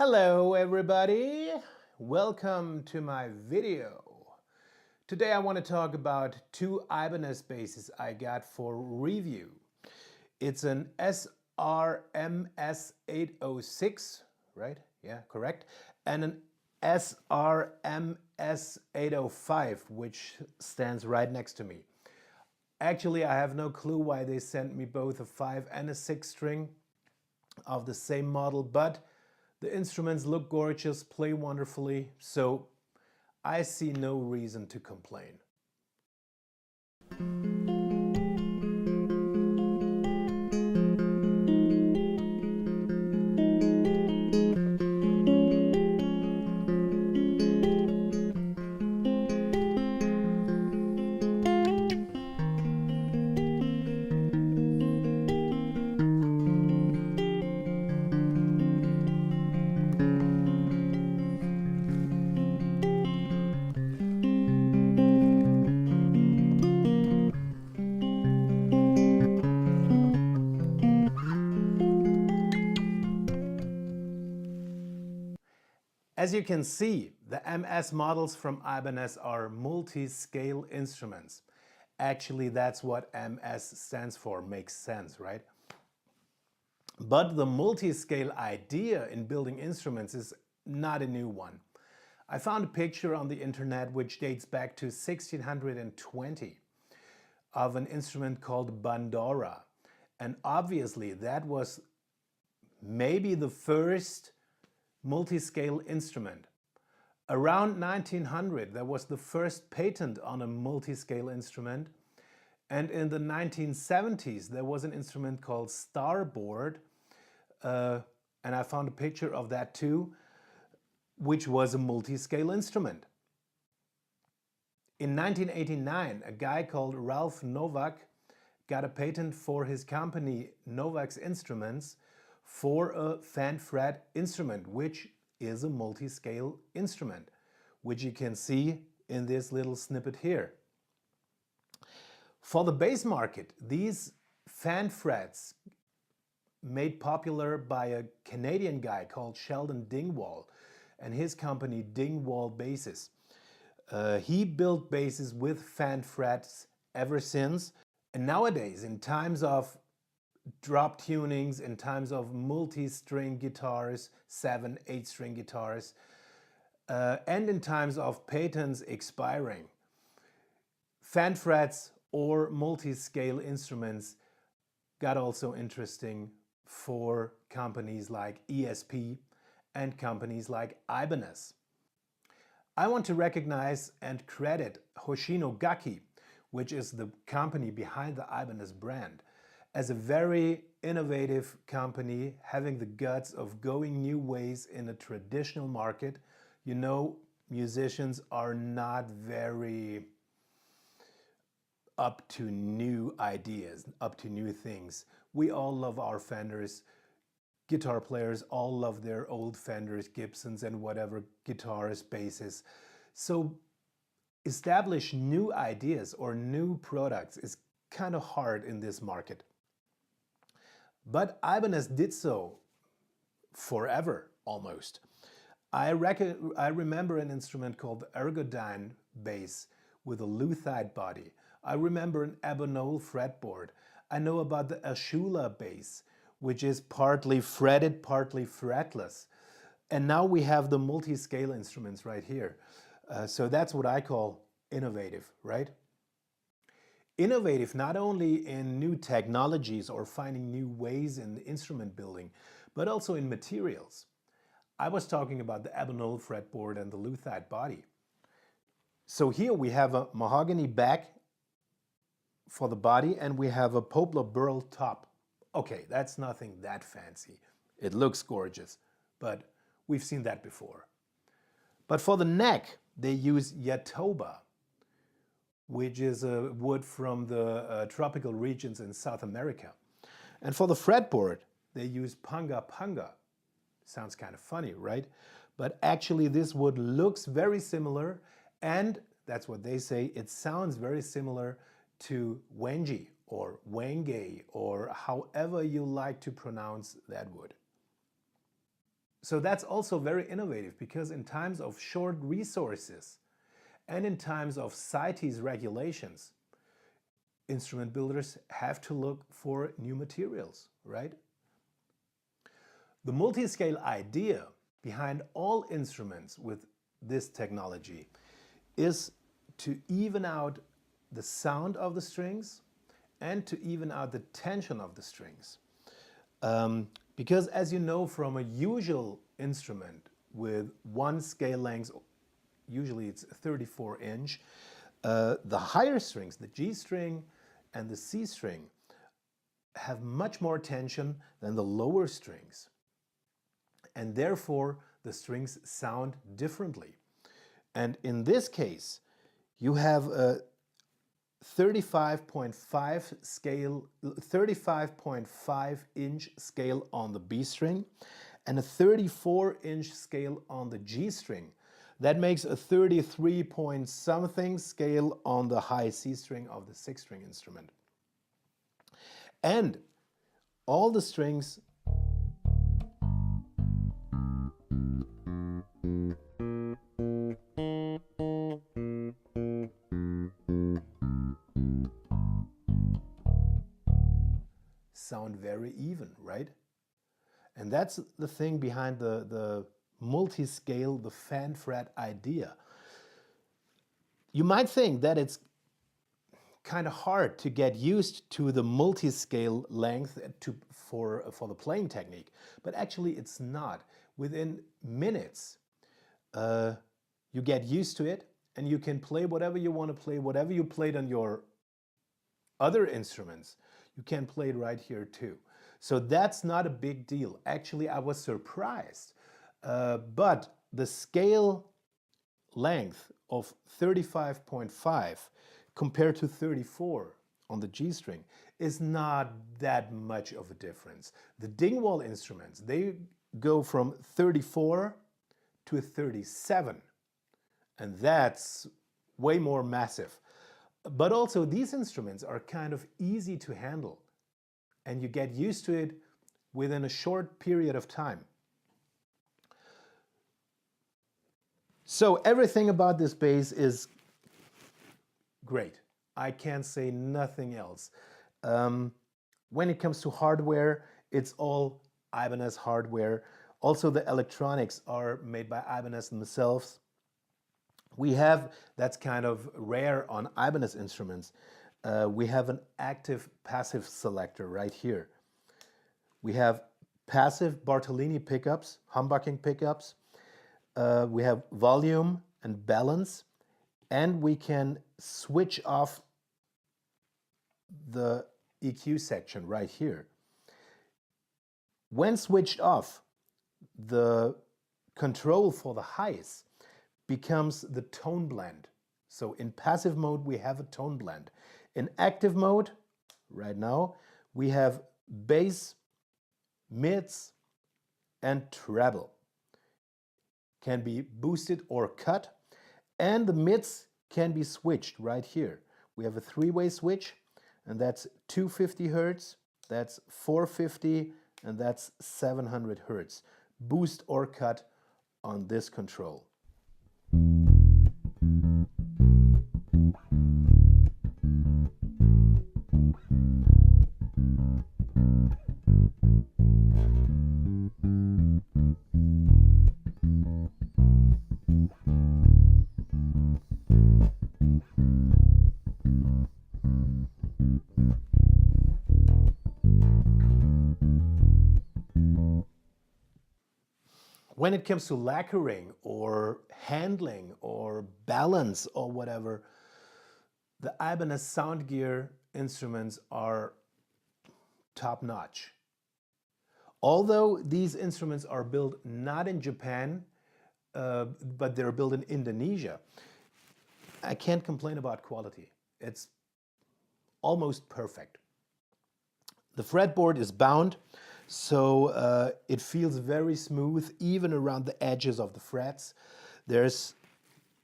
Hello everybody, welcome to my video. Today I want to talk about two Ibanez basses I got for review. It's an SRMS 806, right? Yeah, correct. And an SRMS 805, which stands right next to me. Actually, I have no clue why they sent me both a 5 and a 6 string of the same model, but the instruments look gorgeous, play wonderfully, so I see no reason to complain. As you can see, the MS models from Ibanez are multi-scale instruments. Actually, that's what MS stands for, makes sense, right? But the multi-scale idea in building instruments is not a new one. I found a picture on the internet which dates back to 1620 of an instrument called bandora. And obviously that was maybe the first multi-scale instrument. Around 1900 there was the first patent on a multi-scale instrument, and in the 1970s there was an instrument called starboard, and I found a picture of that too, which was a multi-scale instrument. In 1989 a guy called Ralph Novak got a patent for his company Novak's Instruments for a fan fret instrument, which is a multi-scale instrument, which you can see in this little snippet here. For the bass market, these fan frets, made popular by a Canadian guy called Sheldon Dingwall and his company Dingwall Basses. He built basses with fan frets ever since, and nowadays in times of drop tunings, in times of multi-string guitars, 7, 8-string guitars, and in times of patents expiring, fan frets or multi-scale instruments got also interesting for companies like ESP and companies like Ibanez. I want to recognize and credit Hoshino Gakki, which is the company behind the Ibanez brand, as a very innovative company having the guts of going new ways in a traditional market. You know, musicians are not very up to new ideas, up to new things. We all love our Fenders. Guitar players all love their old Fenders, Gibsons and whatever guitars, basses. So establish new ideas or new products is kind of hard in this market. But Ibanez did so forever, almost. I remember an instrument called the Ergodyne bass with a luthite body. I remember an Ebonol fretboard. I know about the Ashula bass, which is partly fretted, partly fretless. And now we have the multi-scale instruments right here. So that's what I call innovative, right? Innovative not only in new technologies or finding new ways in instrument building, but also in materials. I was talking about the Ebonol fretboard and the luthite body. So here we have a mahogany back for the body and we have a Poplar Burl top. Okay, that's nothing that fancy. It looks gorgeous, but we've seen that before. But for the neck, they use Jatoba, which is a wood from the tropical regions in South America. And for the fretboard, they use Panga Panga. Sounds kind of funny, right? But actually this wood looks very similar, and that's what they say, it sounds very similar to Wengi or Wenge or however you like to pronounce that wood. So that's also very innovative, because in times of short resources and in times of CITES regulations, instrument builders have to look for new materials, right? The multiscale idea behind all instruments with this technology is to even out the sound of the strings and to even out the tension of the strings. Because as you know from a usual instrument with one scale length, usually it's 34 inch, the higher strings, the G string and the C string, have much more tension than the lower strings. And therefore the strings sound differently. And in this case, you have a 35.5 scale, 35.5 inch scale on the B string and a 34 inch scale on the G string. That makes a 33 point something scale on the high C string of the 6-string instrument. And all the strings sound very even, right? And that's the thing behind the multi-scale, the fan fret idea. You might think that it's kind of hard to get used to the multi-scale length for the playing technique, but actually it's not. Within minutes, you get used to it and you can play whatever you want to play, whatever you played on your other instruments. You can play it right here too. So that's not a big deal. Actually, I was surprised. But the scale length of 35.5 compared to 34 on the G string is not that much of a difference. The Dingwall instruments, they go from 34 to 37, and that's way more massive. But also these instruments are kind of easy to handle, and you get used to it within a short period of time. So everything about this bass is great. I can't say nothing else. When it comes to hardware, it's all Ibanez hardware. Also, the electronics are made by Ibanez themselves. We have, that's kind of rare on Ibanez instruments, we have an active passive selector right here. We have passive Bartolini pickups, humbucking pickups. We have volume and balance, and we can switch off the EQ section right here. When switched off, the control for the highs becomes the tone blend. So in passive mode, we have a tone blend. In active mode, right now, we have bass, mids, and treble. Can be boosted or cut, and the mids can be switched right here. We have a three-way switch, and that's 250 Hertz, that's 450, and that's 700 Hertz. Boost or cut on this control. When it comes to lacquering or handling or balance or whatever, the Ibanez sound gear instruments are top notch. Although these instruments are built not in Japan, but they're built in Indonesia, I can't complain about quality. It's almost perfect. The fretboard is bound, so it feels very smooth even around the edges of the frets. There's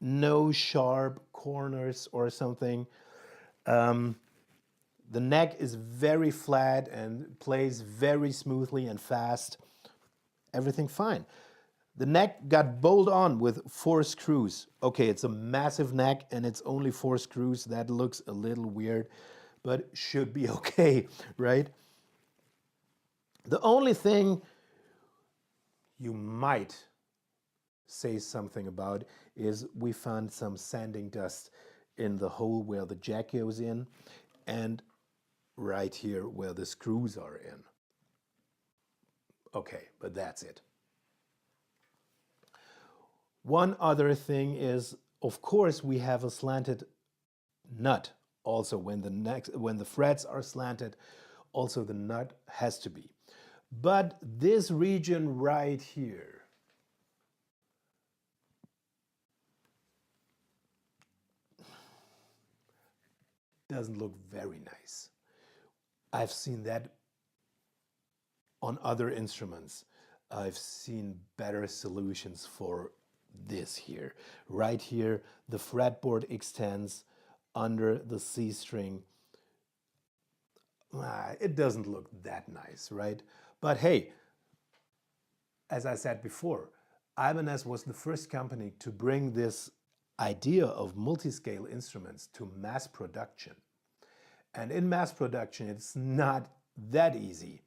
no sharp corners or something. The neck is very flat and plays very smoothly and fast. everything fine. The neck got bolted on with 4 screws. Okay, it's a massive neck and it's only 4 screws. That looks a little weird, but should be okay, right? The only thing you might say something about is we found some sanding dust in the hole where the jack goes in and right here where the screws are in. Okay, but that's it. One other thing is, of course, we have a slanted nut. Also, when the frets are slanted, also the nut has to be. But this region right here doesn't look very nice. I've seen that on other instruments. I've seen better solutions for this here. Right here, the fretboard extends under the C string. It doesn't look that nice, right? But hey, as I said before, Ibanez was the first company to bring this idea of multiscale instruments to mass production. And in mass production, it's not that easy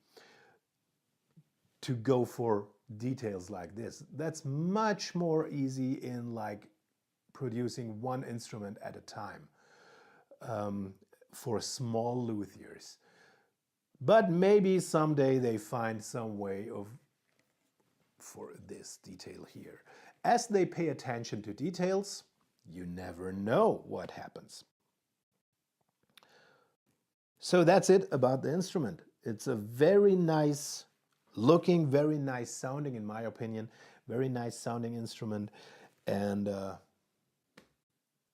to go for details like this. That's much more easy in like producing one instrument at a time for small luthiers. But maybe someday they find some way for this detail here. As they pay attention to details, you never know what happens. So that's it about the instrument. It's a very nice looking, very nice sounding, in my opinion, very nice sounding instrument. And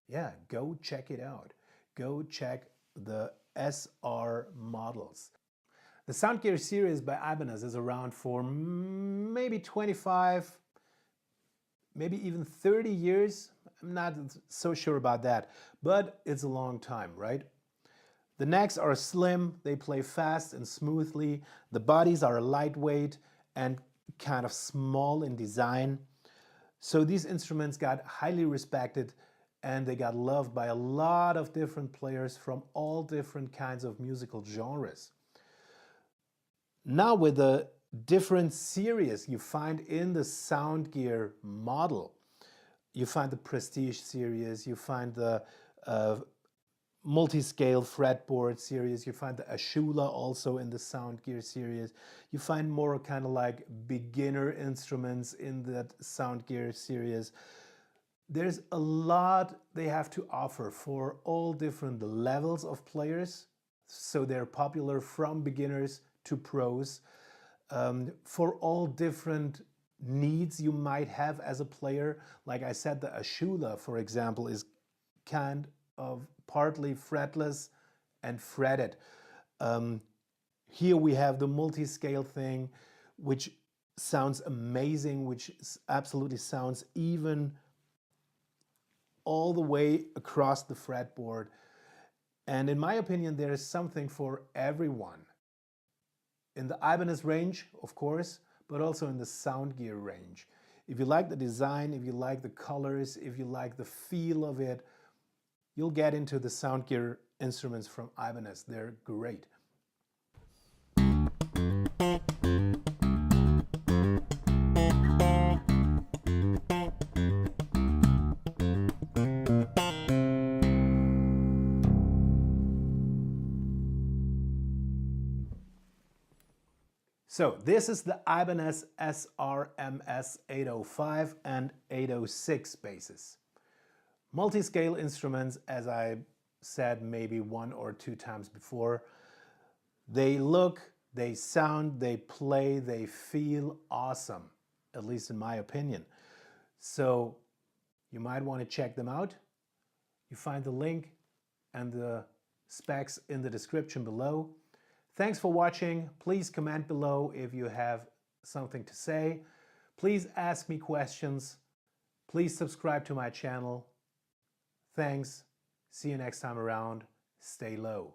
yeah, go check it out. Go check the SR models. The Soundgear series by Ibanez is around for maybe 25, maybe even 30 years. I'm not so sure about that, but it's a long time, right? The necks are slim, they play fast and smoothly. The bodies are lightweight and kind of small in design. So these instruments got highly respected and they got loved by a lot of different players from all different kinds of musical genres. Now with the different series you find in the Soundgear model, you find the Prestige series, you find the Multiscale fretboard series, you find the Ashula also in the Soundgear series, you find more kind of like beginner instruments in that Soundgear series. There's a lot they have to offer for all different levels of players, so they're popular from beginners to pros, for all different needs you might have as a player. Like I said, the Ashula, for example, is kind of partly fretless and fretted. Here we have the multi-scale thing, which sounds amazing, which absolutely sounds even all the way across the fretboard. And in my opinion, there is something for everyone. In the Ibanez range, of course, but also in the Soundgear range. If you like the design, if you like the colors, if you like the feel of it, you'll get into the Soundgear instruments from Ibanez. They're great. So this is the Ibanez SRMS 805 and 806 basses. Multiscale instruments, as I said maybe 1 or 2 times before. They look, they sound, they play, they feel awesome, at least in my opinion. So you might want to check them out. You find the link and the specs in the description below. Thanks for watching. Please comment below if you have something to say. Please ask me questions. Please subscribe to my channel. Thanks. See you next time around. Stay low.